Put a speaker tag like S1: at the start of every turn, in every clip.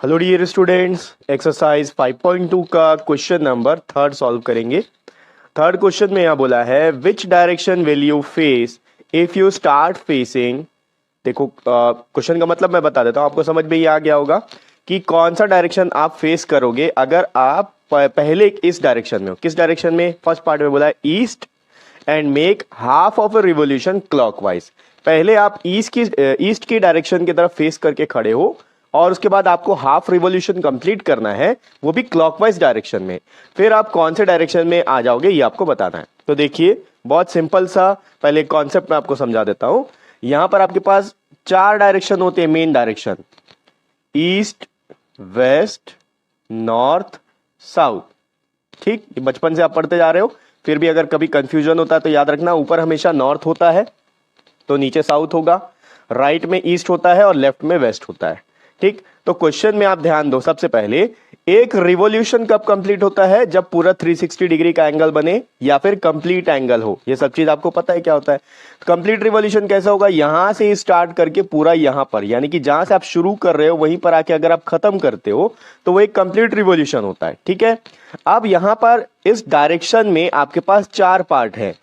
S1: Hello dear students, exercise 5.2 का question number 3 solve करेंगे। Third question में यहाँ बोला है which direction will you face if you start facing. देखो क्वेश्चन का मतलब मैं बता देता हूँ, आपको समझ में ये आ गया होगा कि कौन सा डायरेक्शन आप फेस करोगे अगर आप पहले इस डायरेक्शन में हो। किस डायरेक्शन में? फर्स्ट पार्ट में बोला है east and make half of a revolution clockwise. पहले आप ईस्ट की डायरेक्शन की तरफ फेस करके खड़े हो और उसके बाद आपको हाफ रिवॉल्यूशन कंप्लीट करना है, वो भी क्लॉकवाइज डायरेक्शन में। फिर आप कौन से डायरेक्शन में आ जाओगे ये आपको बताना है। तो देखिए बहुत सिंपल सा पहले कॉन्सेप्ट मैं आपको समझा देता हूं। यहां पर आपके पास 4 डायरेक्शन होते हैं main direction, east, west, north, south. ठीक, ये बचपन से आप पढ़ते जा रहे हो, फिर भी अगर कभी कंफ्यूजन होता है तो याद रखना ऊपर हमेशा नॉर्थ होता है तो नीचे साउथ होगा, राइट में ईस्ट होता है और लेफ्ट में वेस्ट होता है। ठीक, तो क्वेश्चन में आप ध्यान दो, सबसे पहले एक रिवॉल्यूशन कब कंप्लीट होता है? जब पूरा 360 डिग्री का एंगल बने या फिर कंप्लीट एंगल हो। ये सब चीज आपको पता है क्या होता है। कंप्लीट रिवॉल्यूशन कैसा होगा? यहां से स्टार्ट करके पूरा यहां पर, यानी कि जहां से आप शुरू कर रहे हो वहीं पर आके अगर आप खत्म करते हो तो वो एक कंप्लीट रिवॉल्यूशन होता है। ठीक है, अब यहां पर इस डायरेक्शन में आपके पास 4 पार्ट है,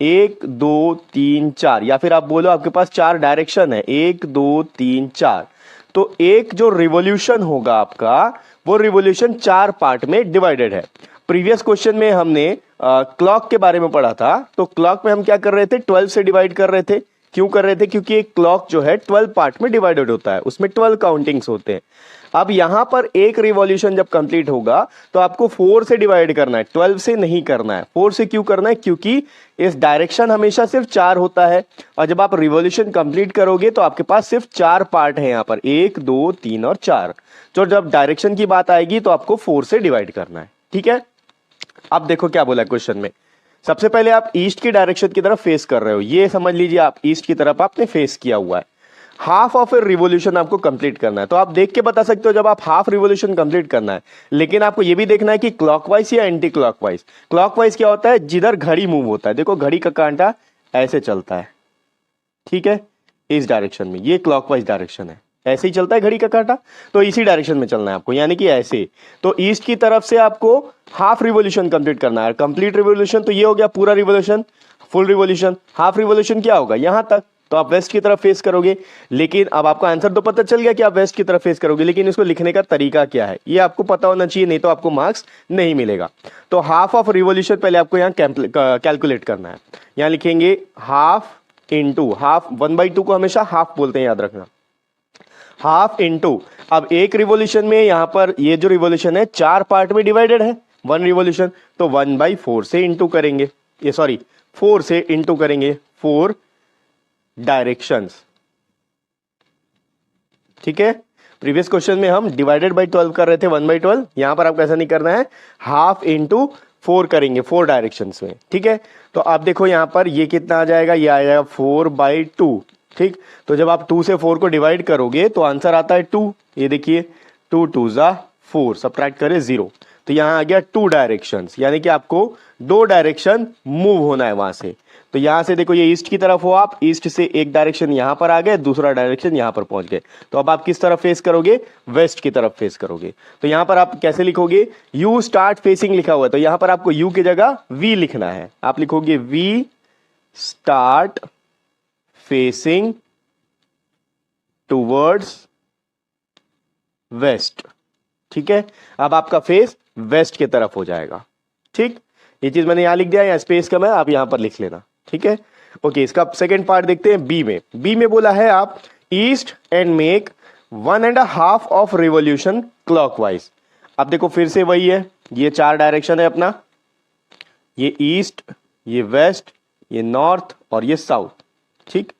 S1: 1 2 3 4, या फिर आप बोलो आपके पास 4 डायरेक्शन है, 1 2 3 4। तो एक जो रिवॉल्यूशन होगा आपका, वो रिवॉल्यूशन 4 पार्ट में डिवाइडेड है। प्रीवियस क्वेश्चन में हमने क्लॉक के बारे में पढ़ा था, तो क्लॉक में हम क्या कर रहे थे? 12 से डिवाइड कर रहे थे। क्यों कर रहे थे? क्योंकि एक क्लॉक जो है 12 पार्ट में डिवाइडेड होता है, उसमें 12 काउंटिंग्स होते हैं। अब यहां पर एक रिवॉल्यूशन जब कंप्लीट होगा तो आपको 4 से डिवाइड करना है, 12 से नहीं करना है। 4 से क्यों करना है? क्योंकि इस डायरेक्शन हमेशा सिर्फ 4 होता है और जब आप रिवॉल्यूशन कंप्लीट करोगे तो आपके पास सिर्फ 4 पार्ट है, यहां पर 1 2 3 और 4। तो जब डायरेक्शन की बात आएगी तो आपको 4 से डिवाइड करना है। ठीक है, अब देखो क्या बोला क्वेश्चन में। सबसे पहले आप ईस्ट की डायरेक्शन की तरफ फेस कर रहे हो, ये समझ लीजिए आप ईस्ट की तरफ आपने फेस किया हुआ है। हाफ ऑफ ए रिवॉल्यूशन आपको कंप्लीट करना है। तो आप देख के बता सकते हो जब आप हाफ रिवॉल्यूशन कंप्लीट करना है, लेकिन आपको यह भी देखना है कि क्लॉकवाइज या एंटी क्लॉकवाइज। क्लॉकवाइज क्या होता है? जिधर घड़ी मूव होता है। देखो घड़ी का कांटा ऐसे चलता है, ठीक है, इस डायरेक्शन में, ये क्लॉकवाइज डायरेक्शन है, ऐसे ही चलता है घड़ी का कांटा, तो इसी डायरेक्शन में चलना है आपको, यानी कि ऐसे। तो ईस्ट की तरफ से आपको हाफ रिवॉल्यूशन कंप्लीट करना है। कंप्लीट रिवॉल्यूशन तो ये हो गया पूरा revolution, full revolution. Half revolution क्या होगा? यहां तक, तो आप वेस्ट की तरफ फेस करोगे। लेकिन अब आपको आंसर तो पता चल गया कि आप वेस्ट की तरफ फेस करोगे, लेकिन इसको लिखने का तरीका क्या है ये आपको पता होना चाहिए, नहीं तो आपको मार्क्स नहीं मिलेगा। तो हाफ ऑफ रिवॉल्यूशन पहले आपको यहाँ कैलकुलेट करना है। यहाँ लिखेंगे हाफ इंटू हाफ, 1/2 को हमेशा हाफ बोलते हैं, याद रखना, हाफ इंटू। अब एक रिवॉल्यूशन में यहां पर ये जो रिवॉल्यूशन है 4 पार्ट में डिवाइडेड है, 1 रिवॉल्यूशन, तो 1/4 से इंटू करेंगे, ये सॉरी 4 से इंटू करेंगे, 4 डायरेक्शंस। ठीक है, प्रीवियस क्वेश्चन में हम डिवाइडेड बाय 12 कर रहे थे, 1/12। यहां पर आपको ऐसा नहीं करना है, हाफ इंटू 4 करेंगे 4 डायरेक्शंस में। ठीक है, तो आप देखो यहां पर ये कितना आ जाएगा? ये आ जाएगा 4/2। ठीक, तो जब आप 2 से 4 को डिवाइड करोगे तो आंसर आता है 2। ये देखिए 2 2 जा 4, सब्ट्रैक्ट करें 0, तो यहां आ गया 2 डायरेक्शंस, यानी कि आपको 2 डायरेक्शन मूव होना है वहां से। तो यहां से देखो ये ईस्ट की तरफ हो, आप ईस्ट से एक डायरेक्शन यहां पर आ गए, दूसरा डायरेक्शन यहां पर पहुंच गए, तो अब आप किस तरफ फेस करोगे? वेस्ट की तरफ फेस करोगे। तो यहां पर आप कैसे लिखोगे? यू स्टार्ट फेसिंग लिखा हुआ है, तो यहां पर आपको यू की जगह वी लिखना है। आप लिखोगे we start facing towards west. ठीक है, अब आपका फेस वेस्ट की तरफ हो जाएगा। ठीक, ये चीज मैंने यहां लिख दिया, या स्पेस कम है, आप यहां पर लिख लेना। ठीक है, ओके, इसका सेकंड पार्ट देखते हैं। बी में, बी में बोला है आप east and make 1.5 of revolution clockwise. अब देखो फिर से वही है, ये 4 डायरेक्शन है अपना, ये ईस्ट, ये वेस्ट, ये नॉर्थ और ये साउथ। ठीक,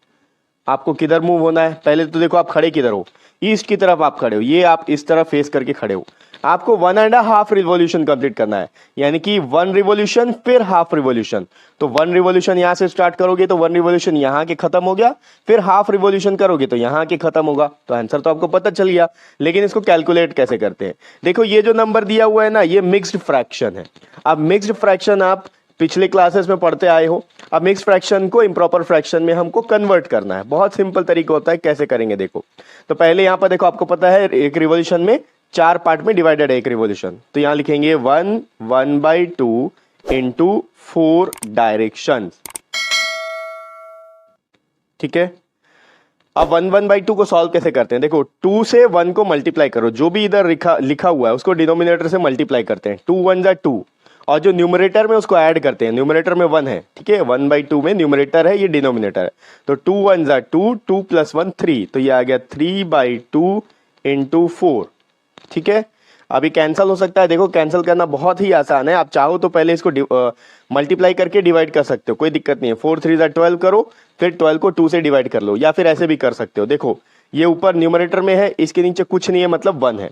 S1: आपको किधर मूव होना है? पहले तो देखो आप खड़े किधर हो, ईस्ट की तरफ आप खड़े हो, ये आप इस तरफ फेस करके खड़े हो। आपको 1.5 रिवॉल्यूशन कंप्लीट करना है, यानी कि 1 रिवॉल्यूशन फिर हाफ रिवॉल्यूशन। तो 1 रिवॉल्यूशन यहां से स्टार्ट करोगे तो 1 रिवॉल्यूशन यहां के खत्म हो गया, फिर हाफ रिवॉल्यूशन करोगे तो यहां के खत्म होगा। तो आंसर तो आपको पता चल गया, लेकिन इसको कैलकुलेट कैसे करते हैं? देखो ये जो नंबर दिया हुआ है ना, ये मिक्स्ड फ्रैक्शन है। अब मिक्स्ड फ्रैक्शन आप पिछले क्लासेस में पढ़ते आए हो। अब मिक्स फ्रैक्शन को इम्प्रॉपर फ्रैक्शन में हमको कन्वर्ट करना है। बहुत सिंपल तरीका होता है, कैसे करेंगे देखो। तो पहले यहां पर देखो, आपको पता है एक रिवॉल्यूशन में 4 पार्ट में डिवाइडेड है एक रिवॉल्यूशन, तो यहां लिखेंगे 1/2 इंटू 4 डायरेक्शन। ठीक है, अब 1/2 को सॉल्व कैसे करते हैं, देखो 2 से 1 को मल्टीप्लाई करो, जो भी इधर लिखा हुआ है उसको डिनोमिनेटर से मल्टीप्लाई करते हैं, 2 1 जा 2, और जो न्यूमरेटर में उसको ऐड करते हैं, न्यूमरेटर में 1 है, ठीक है, 1/2 में न्यूमरेटर है, ये डिनोमिनेटर है, तो 2 1 जा 2, 2 + 1 3, तो ये आ गया 3/2 इंटू 4। ठीक है, अभी कैंसिल हो सकता है, देखो कैंसिल करना बहुत ही आसान है, आप चाहो तो पहले इसको मल्टीप्लाई करके डिवाइड कर सकते हो, कोई दिक्कत नहीं है, 4 3 जा 12 करो, फिर 12 को 2 से डिवाइड कर लो, या फिर ऐसे भी कर सकते हो। देखो ये ऊपर न्यूमरेटर में है, इसके नीचे कुछ नहीं है, मतलब 1 है।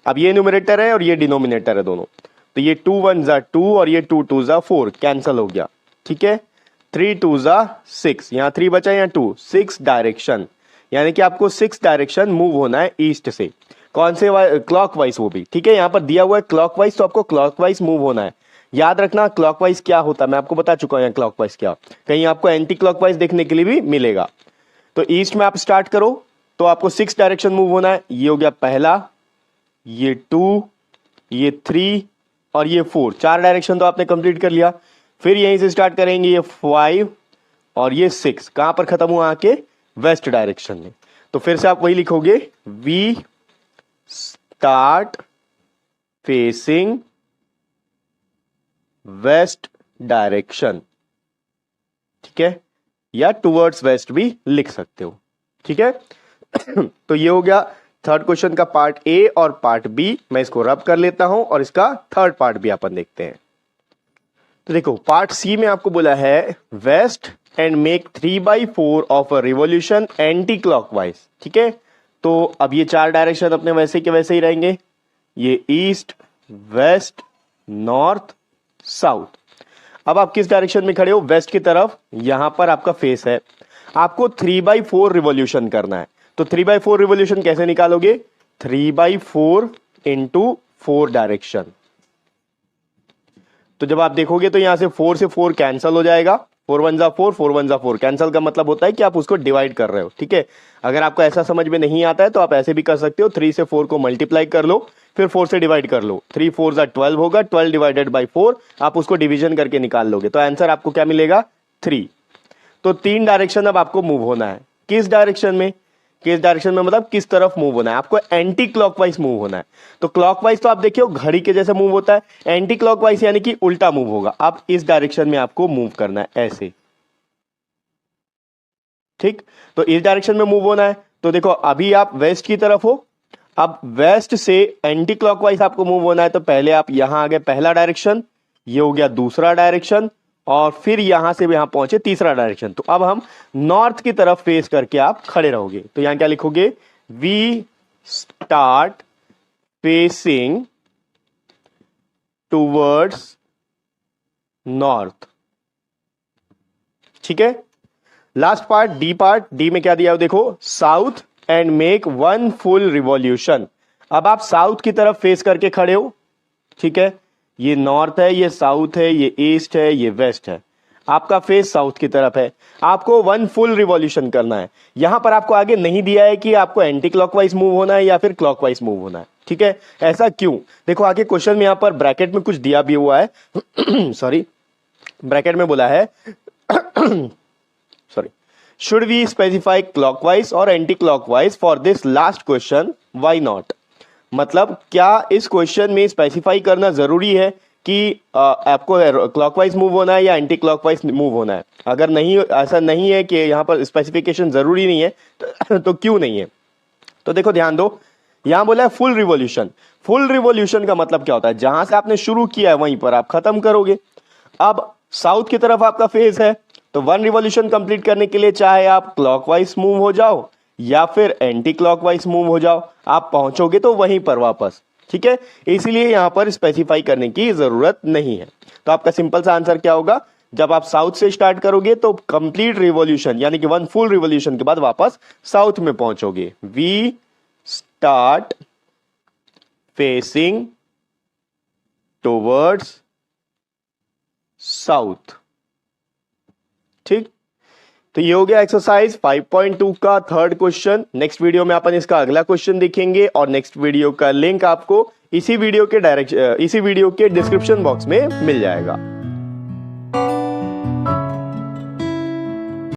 S1: अब ये न्यूमरेटर है और ये डिनोमिनेटर है दोनों, तो ये 2 1 जा 2 और ये 2 2 जा 4, कैंसिल हो गया। ठीक है, 3 2 जा 6, यहाँ 3 बचा, यहाँ 2, 6 डायरेक्शन, यानी कि आपको 6 डायरेक्शन मूव होना है ईस्ट से, कौन से क्लॉकवाइज, वो भी ठीक है, यहाँ पर दिया हुआ है क्लॉकवाइज, तो आपको क्लॉकवाइज मूव होना है। याद रखना क्लॉकवाइज क्या होता है, मैं आपको बता चुका हूं यहाँ क्लॉकवाइज क्या, कहीं आपको एंटी क्लॉकवाइज देखने के लिए भी मिलेगा। तो ईस्ट में आप स्टार्ट करो, तो आपको 6 डायरेक्शन मूव होना है, ये हो गया पहला, ये 2, ये 3 और ये 4, 4 डायरेक्शन तो आपने कंप्लीट कर लिया। फिर यहीं से स्टार्ट करेंगे, ये 5 और ये 6 कहां पर खत्म हुआ, आके वेस्ट डायरेक्शन में, तो फिर से आप वही लिखोगे, we start facing west direction. ठीक है, या टुवर्ड्स वेस्ट भी लिख सकते हो। ठीक है तो ये हो गया थर्ड क्वेश्चन का पार्ट ए और पार्ट बी, मैं इसको रब कर लेता हूं और इसका थर्ड पार्ट भी अपन देखते हैं। तो देखो पार्ट सी में आपको बोला है west and make 3/4 of a revolution anti clockwise. ठीक है, तो अब ये 4 डायरेक्शन अपने वैसे के वैसे ही रहेंगे, ये ईस्ट वेस्ट नॉर्थ साउथ। अब आप किस डायरेक्शन में खड़े हो, वेस्ट की तरफ, यहां पर आपका फेस है, आपको 3/4 रिवॉल्यूशन करना है, तो 3/4 रिवॉल्यूशन कैसे निकालोगे, 3/4 इंटू 4 डायरेक्शन। तो जब आप देखोगे तो यहां से 4 से 4 कैंसिल हो जाएगा, 4 1 जा 4, 4 1 जा 4, कैंसिल का मतलब होता है कि आप उसको डिवाइड कर रहे हो। ठीक है, अगर आपको ऐसा समझ में नहीं आता है तो आप ऐसे भी कर सकते हो, 3 से 4 को मल्टीप्लाई कर लो, फिर 4 से डिवाइड कर लो, 3 4 जा 12 होगा, 12 डिवाइडेड बाई 4, आप उसको डिवीजन करके निकाल लोगे, तो आंसर आपको क्या मिलेगा, 3। तो 3 डायरेक्शन अब आपको मूव होना है, किस डायरेक्शन में, किस डायरेक्शन में मतलब किस तरफ मूव होना है, आपको एंटी क्लॉकवाइज मूव होना है। तो क्लॉकवाइज तो आप देखिए घड़ी के जैसे मूव होता है, एंटी क्लॉकवाइज यानी कि उल्टा मूव होगा, अब इस डायरेक्शन में आपको मूव करना है ऐसे। ठीक, तो इस डायरेक्शन में मूव होना है, तो देखो अभी आप वेस्ट की तरफ हो, अब वेस्ट से एंटी क्लॉकवाइज आपको मूव होना है, तो पहले आप यहां आ गए पहला डायरेक्शन, ये हो गया दूसरा डायरेक्शन, और फिर यहां से यहां पहुंचे तीसरा डायरेक्शन। तो अब हम नॉर्थ की तरफ फेस करके आप खड़े रहोगे, तो यहां क्या लिखोगे, we start facing towards north. ठीक है, last part D, part D में क्या दिया है देखो, south and make 1 full revolution. अब आप साउथ की तरफ फेस करके खड़े हो, ठीक है, ये नॉर्थ है, ये साउथ है, ये ईस्ट है, ये वेस्ट है, आपका फेस साउथ की तरफ है, आपको 1 फुल रिवॉल्यूशन करना है। यहां पर आपको आगे नहीं दिया है कि आपको एंटी क्लॉकवाइज मूव होना है या फिर क्लॉकवाइज मूव होना है। ठीक है, ऐसा क्यों, देखो आगे क्वेश्चन में यहां पर ब्रैकेट में कुछ दिया भी हुआ है सॉरी, ब्रैकेट में बोला है sorry, should we specify clockwise or anticlockwise for this last question, why not, मतलब क्या इस क्वेश्चन में स्पेसिफाई करना जरूरी है कि आपको क्लॉकवाइज मूव होना है या एंटी क्लॉकवाइज मूव होना है। अगर नहीं, ऐसा नहीं है कि यहां पर स्पेसिफिकेशन जरूरी नहीं है तो क्यों नहीं है, तो देखो ध्यान दो, यहां बोला है फुल रिवॉल्यूशन। फुल रिवॉल्यूशन का मतलब क्या होता है, जहां से आपने शुरू किया है वहीं पर आप खत्म करोगे। अब साउथ की तरफ आपका फेज है, तो 1 रिवॉल्यूशन कंप्लीट करने के लिए चाहे आप क्लॉकवाइज मूव हो जाओ या फिर एंटी क्लॉकवाइज मूव हो जाओ, आप पहुंचोगे तो वहीं पर वापस। ठीक है, इसीलिए यहां पर स्पेसिफाई करने की जरूरत नहीं है। तो आपका सिंपल सा आंसर क्या होगा, जब आप साउथ से स्टार्ट करोगे तो कंप्लीट रिवॉल्यूशन यानी कि 1 फुल रिवॉल्यूशन के बाद वापस साउथ में पहुंचोगे। We start facing towards south. ठीक, तो ये हो गया एक्सरसाइज 5.2 का थर्ड क्वेश्चन। नेक्स्ट वीडियो में अपन इसका अगला क्वेश्चन देखेंगे और नेक्स्ट वीडियो का लिंक आपको इसी वीडियो के डिस्क्रिप्शन बॉक्स में मिल जाएगा।